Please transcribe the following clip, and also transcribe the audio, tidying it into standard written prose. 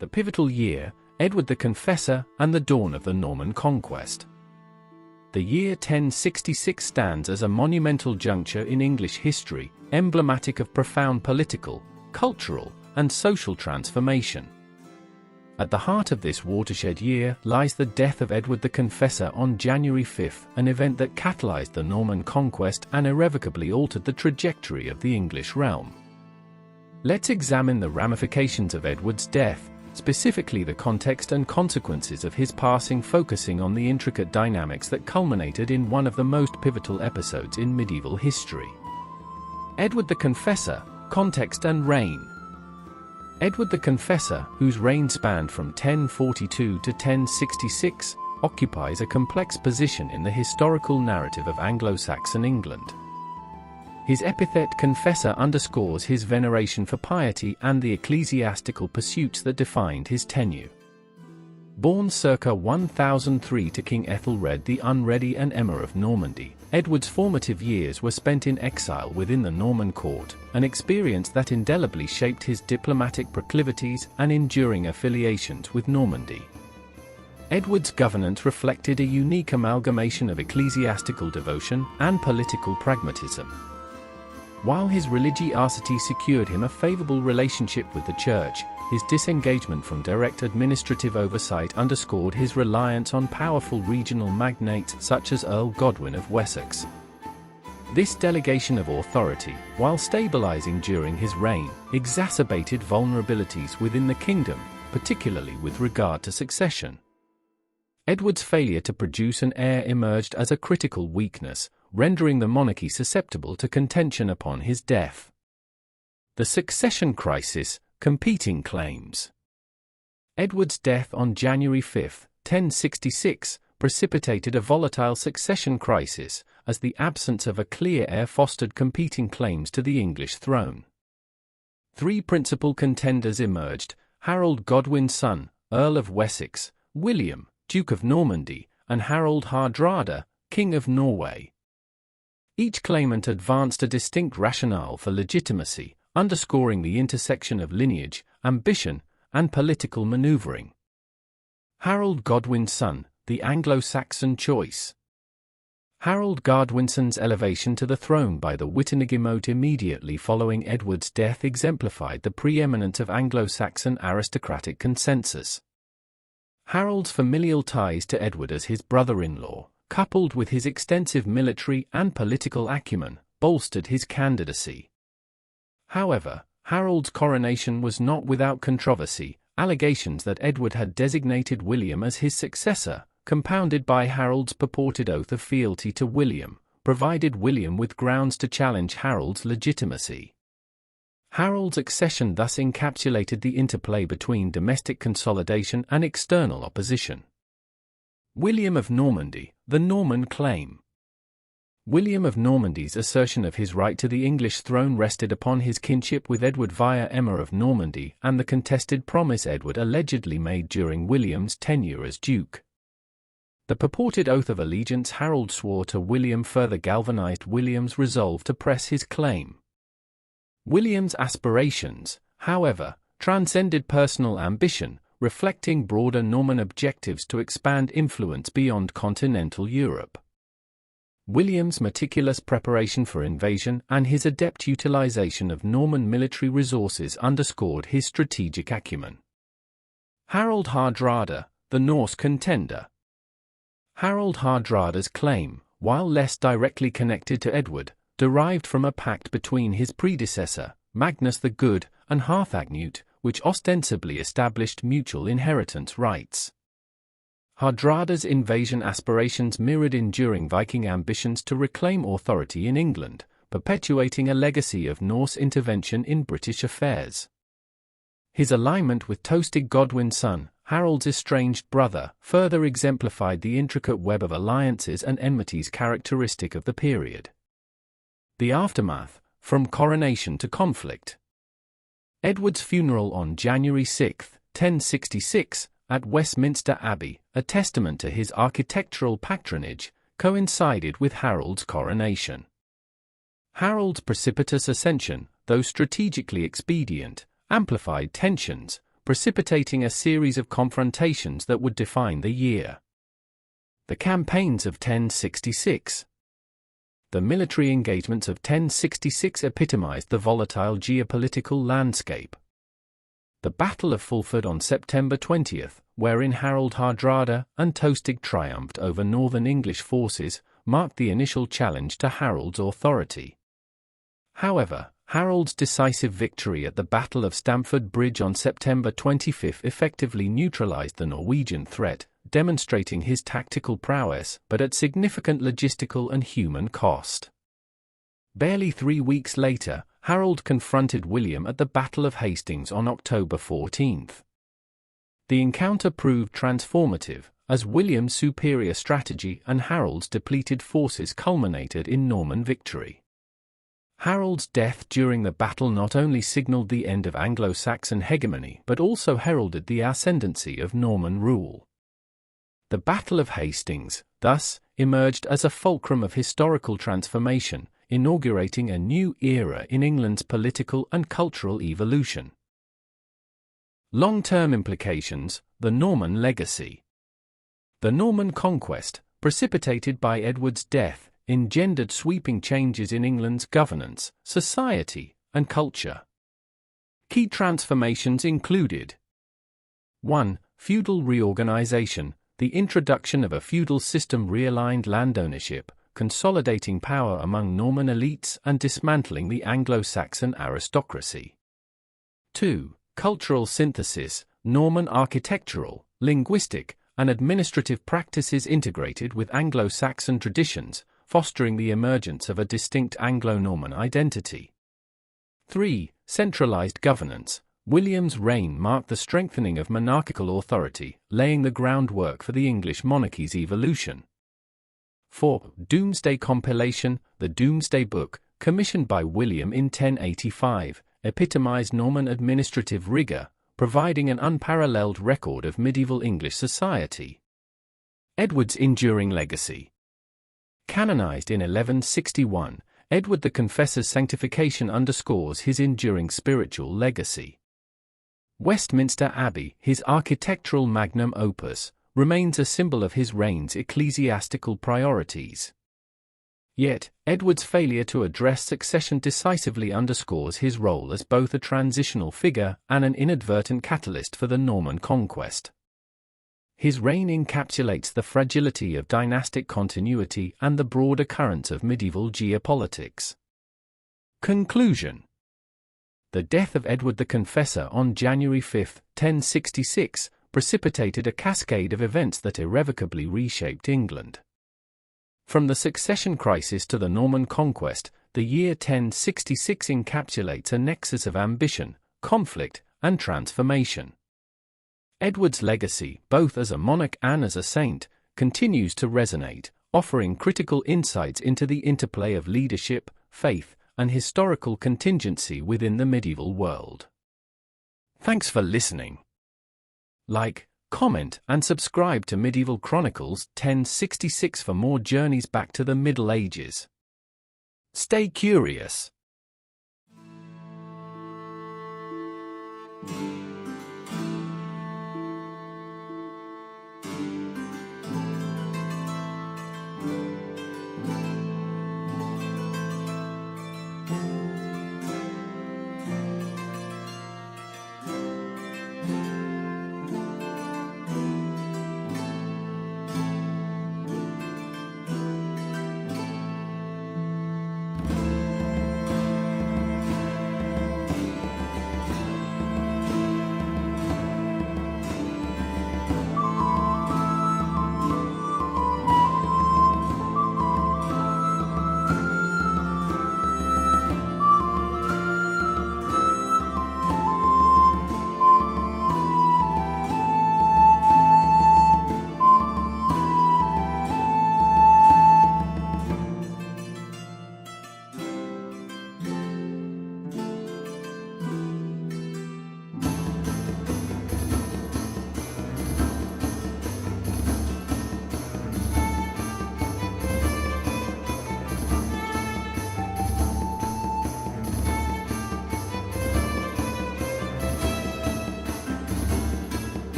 The pivotal year, Edward the Confessor and the dawn of the Norman conquest. The year 1066 stands as a monumental juncture in English history, emblematic of profound political, cultural, and social transformation. At the heart of this watershed year lies the death of Edward the Confessor on January 5, an event that catalyzed the Norman conquest and irrevocably altered the trajectory of the English realm. Let's examine the ramifications of Edward's death, specifically the context and consequences of his passing, focusing on the intricate dynamics that culminated in one of the most pivotal episodes in medieval history. Edward the Confessor, context and reign. Edward the Confessor, whose reign spanned from 1042 to 1066, occupies a complex position in the historical narrative of Anglo-Saxon England. His epithet Confessor underscores his veneration for piety and the ecclesiastical pursuits that defined his tenure. Born circa 1003 to King Ethelred the Unready and Emma of Normandy, Edward's formative years were spent in exile within the Norman court, an experience that indelibly shaped his diplomatic proclivities and enduring affiliations with Normandy. Edward's governance reflected a unique amalgamation of ecclesiastical devotion and political pragmatism. While his religiosity secured him a favorable relationship with the Church, his disengagement from direct administrative oversight underscored his reliance on powerful regional magnates such as Earl Godwin of Wessex. This delegation of authority, while stabilizing during his reign, exacerbated vulnerabilities within the kingdom, particularly with regard to succession. Edward's failure to produce an heir emerged as a critical weakness, rendering the monarchy susceptible to contention upon his death. The succession crisis, competing claims. Edward's death on January 5, 1066, precipitated a volatile succession crisis, as the absence of a clear heir fostered competing claims to the English throne. Three principal contenders emerged: Harold Godwin's son, Earl of Wessex; William, Duke of Normandy; and Harold Hardrada, King of Norway. Each claimant advanced a distinct rationale for legitimacy, underscoring the intersection of lineage, ambition, and political maneuvering. Harold Godwin's son, the Anglo-Saxon choice. Harold Godwinson's elevation to the throne by the Witenagemot immediately following Edward's death exemplified the preeminence of Anglo-Saxon aristocratic consensus. Harold's familial ties to Edward as his brother-in-law, coupled with his extensive military and political acumen, bolstered his candidacy. However, Harold's coronation was not without controversy. Allegations that Edward had designated William as his successor, compounded by Harold's purported oath of fealty to William, provided William with grounds to challenge Harold's legitimacy. Harold's accession thus encapsulated the interplay between domestic consolidation and external opposition. William of Normandy, the Norman claim. William of Normandy's assertion of his right to the English throne rested upon his kinship with Edward via Emma of Normandy and the contested promise Edward allegedly made during William's tenure as Duke. The purported oath of allegiance Harold swore to William further galvanized William's resolve to press his claim. William's aspirations, however, transcended personal ambition, reflecting broader Norman objectives to expand influence beyond continental Europe. William's meticulous preparation for invasion and his adept utilization of Norman military resources underscored his strategic acumen. Harold Hardrada, the Norse contender. Harold Hardrada's claim, while less directly connected to Edward, derived from a pact between his predecessor, Magnus the Good, and Harthacnut, which ostensibly established mutual inheritance rights. Hardrada's invasion aspirations mirrored enduring Viking ambitions to reclaim authority in England, perpetuating a legacy of Norse intervention in British affairs. His alignment with Tostig Godwin's son, Harold's estranged brother, further exemplified the intricate web of alliances and enmities characteristic of the period. The aftermath, from coronation to conflict. Edward's funeral on January 6, 1066, at Westminster Abbey, a testament to his architectural patronage, coincided with Harold's coronation. Harold's precipitous ascension, though strategically expedient, amplified tensions, precipitating a series of confrontations that would define the year. The campaigns of 1066. The military engagements of 1066 epitomized the volatile geopolitical landscape. The Battle of Fulford on September 20th, wherein Harold Hardrada and Tostig triumphed over northern English forces, marked the initial challenge to Harold's authority. However, Harold's decisive victory at the Battle of Stamford Bridge on September 25 effectively neutralized the Norwegian threat, demonstrating his tactical prowess but at significant logistical and human cost. Barely 3 weeks later, Harold confronted William at the Battle of Hastings on October 14. The encounter proved transformative, as William's superior strategy and Harold's depleted forces culminated in Norman victory. Harold's death during the battle not only signaled the end of Anglo-Saxon hegemony but also heralded the ascendancy of Norman rule. The Battle of Hastings, thus, emerged as a fulcrum of historical transformation, inaugurating a new era in England's political and cultural evolution. Long-term implications: the Norman legacy. The Norman conquest, precipitated by Edward's death, engendered sweeping changes in England's governance, society, and culture. Key transformations included: 1. Feudal reorganization. The introduction of a feudal system realigned land ownership, consolidating power among Norman elites and dismantling the Anglo-Saxon aristocracy. 2. Cultural synthesis. Norman architectural, linguistic, and administrative practices integrated with Anglo-Saxon traditions, fostering the emergence of a distinct Anglo-Norman identity. 3. Centralized governance. William's reign marked the strengthening of monarchical authority, laying the groundwork for the English monarchy's evolution. 4. Domesday compilation. The Domesday Book, commissioned by William in 1085, epitomized Norman administrative rigor, providing an unparalleled record of medieval English society. Edward's enduring legacy. Canonized in 1161, Edward the Confessor's sanctification underscores his enduring spiritual legacy. Westminster Abbey, his architectural magnum opus, remains a symbol of his reign's ecclesiastical priorities. Yet, Edward's failure to address succession decisively underscores his role as both a transitional figure and an inadvertent catalyst for the Norman conquest. His reign encapsulates the fragility of dynastic continuity and the broader currents of medieval geopolitics. Conclusion. The death of Edward the Confessor on January 5, 1066, precipitated a cascade of events that irrevocably reshaped England. From the succession crisis to the Norman conquest, the year 1066 encapsulates a nexus of ambition, conflict, and transformation. Edward's legacy, both as a monarch and as a saint, continues to resonate, offering critical insights into the interplay of leadership, faith, and historical contingency within the medieval world. Thanks for listening. Like, comment, and subscribe to Medieval Chronicles 1066 for more journeys back to the Middle Ages. Stay curious.